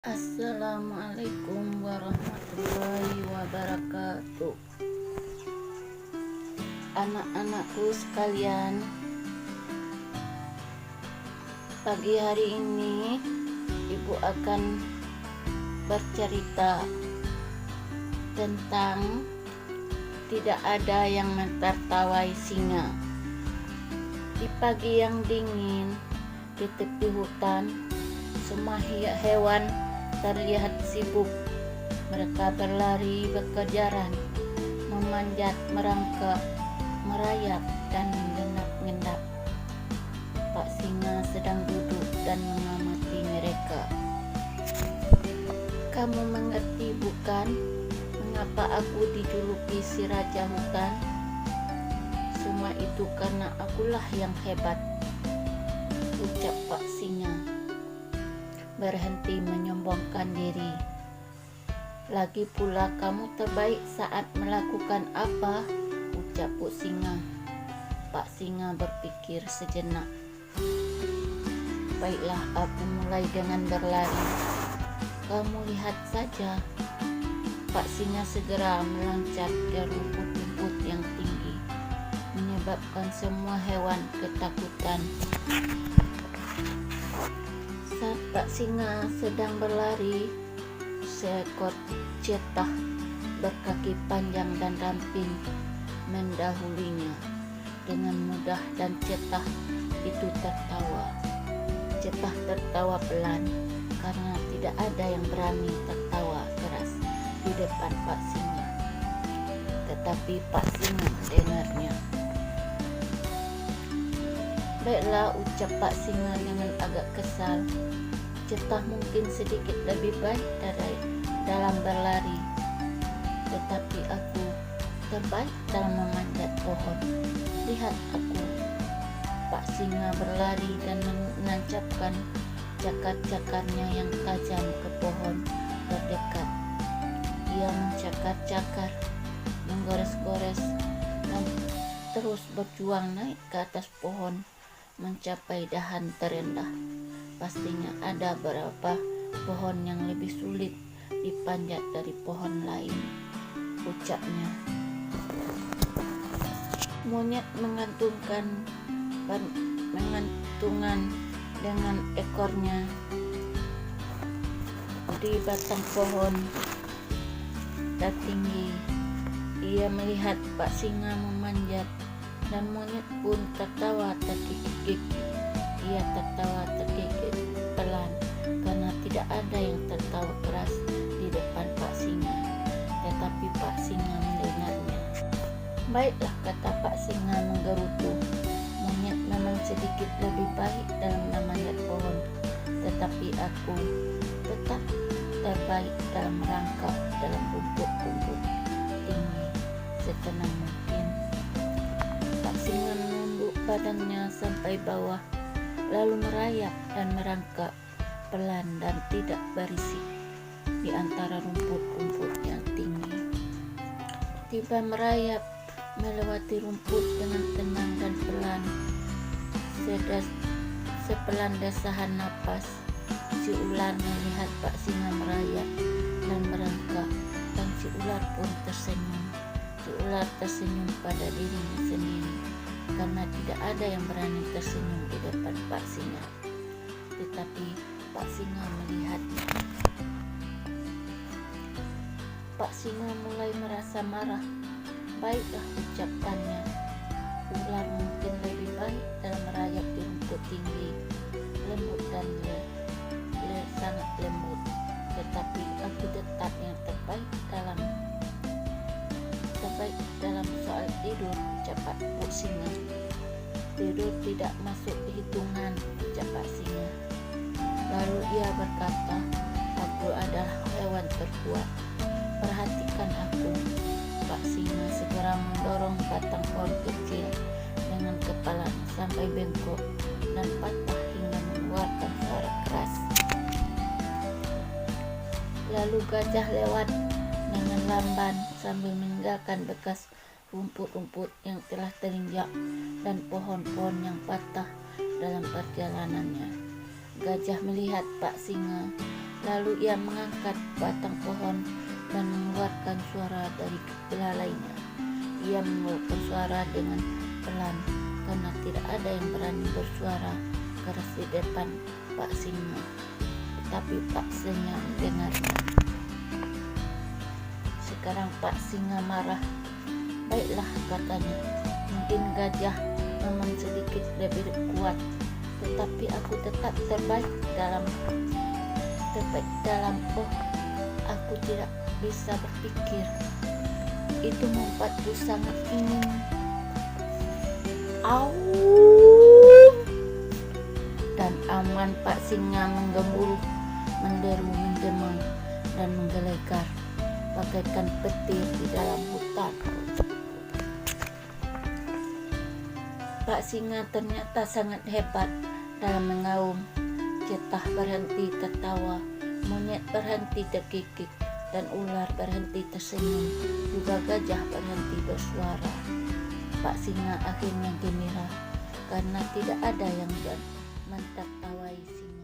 Assalamualaikum warahmatullahi wabarakatuh. Anak-anakku sekalian, pagi hari ini Ibu akan bercerita tentang tidak ada yang menertawai singa. Di pagi yang dingin, di tepi hutan, semua hewan terlihat sibuk. Mereka berlari berkejaran, memanjat, merangkak, merayap, dan mengendap-endap. Pak Singa sedang duduk dan mengamati mereka. Kamu mengerti bukan mengapa aku dijuluki si Raja Hutan? Semua itu karena akulah yang hebat, ucap Pak Singa, berhenti menyombongkan diri. Lagi pula kamu terbaik saat melakukan apa? Ucap Bu Singa. Pak Singa berpikir sejenak. Baiklah, aku mulai dengan berlari. Kamu lihat saja. Pak Singa segera meloncat ke rumput-rumput yang tinggi, menyebabkan semua hewan ketakutan. Saat Pak Singa sedang berlari, seekor cetah berkaki panjang dan ramping mendahulinya dengan mudah, dan cetah itu tertawa. Cetah tertawa pelan karena tidak ada yang berani tertawa keras di depan Pak Singa. Tetapi Pak Singa mendengarnya. Baiklah, ucap Pak Singa dengan agak kesal. Cetah mungkin sedikit lebih baik dalam berlari, tetapi aku terbaik dalam memanjat pohon. Lihat aku. Pak Singa berlari dan menancapkan cakar-cakarnya yang tajam ke pohon terdekat. Ia mencakar-cakar, menggores-gores, dan terus berjuang naik ke atas pohon, mencapai dahan terendah. Pastinya ada beberapa pohon yang lebih sulit dipanjat dari pohon lain, ucapnya. Monyet mengantungan dengan ekornya di batang pohon tertinggi. Ia melihat Pak Singa memanjat, dan monyet pun tertawa terkikik. Ia tertawa terkikik pelan karena tidak ada yang tertawa keras di depan Pak Singa. Tetapi Pak Singa mendengarnya. Baiklah, kata Pak Singa menggerutu. Monyet memang sedikit lebih baik dalam memanjat pohon, tetapi aku tetap terbaik dalam merangkak dalam rumput-rumput tinggi setenang mungkin. Pak Singa menunduk badannya sampai bawah, lalu merayap dan merangkak pelan dan tidak berisik di antara rumput-rumput yang tinggi. Tiba merayap melewati rumput dengan tenang dan pelan. Sepelan desahan napas, si ular melihat Pak Singa merayap dan merangkak, dan si ular pun tersenyum. Si ular tersenyum pada dirinya sendiri karena tidak ada yang berani tersenyum di depan Pak Singa. Tetapi Pak Singa melihatnya. Pak Singa mulai merasa marah. Baiklah, ucapannya. Ular mungkin lebih baik dalam merayap di rumput tinggi, lembut dan sangat lembut. Tetapi aku tetap yang terbaik dalam soal tidur, ucap Bu Singa. Tidur tidak masuk hitungan, ucap Pak Singa. Lalu ia berkata, aku adalah hewan terkuat. Perhatikan aku. Pak Singa segera mendorong batang pohon kecil dengan kepalanya sampai bengkok dan patah hingga mengeluarkan suara keras. Lalu gajah lewat dengan lamban sambil meninggalkan bekas rumput-rumput yang telah terinjak dan pohon-pohon yang patah dalam perjalanannya. Gajah melihat Pak Singa Lalu ia mengangkat batang pohon dan mengeluarkan suara dari belalainya. Ia mengeluarkan suara dengan pelan karena tidak ada yang berani bersuara keras di depan Pak Singa. Tetapi Pak Singa mendengarnya. Sekarang Pak Singa marah. Baiklah, katanya, mungkin gajah memang sedikit lebih kuat, tetapi aku tetap terbaik dalam aku tidak bisa berpikir. Itu membuatku sangat ingin. Au! Dan aman Pak Singa menggemuruh, menderu, menggema, dan menggelegar bagaikan petir di dalam hutan. Pak Singa ternyata sangat hebat dalam mengaum. Cetah berhenti tertawa, monyet berhenti tergigit, dan ular berhenti tersenyum. Juga gajah berhenti bersuara. Pak Singa akhirnya gembira karena tidak ada yang menertawai singa.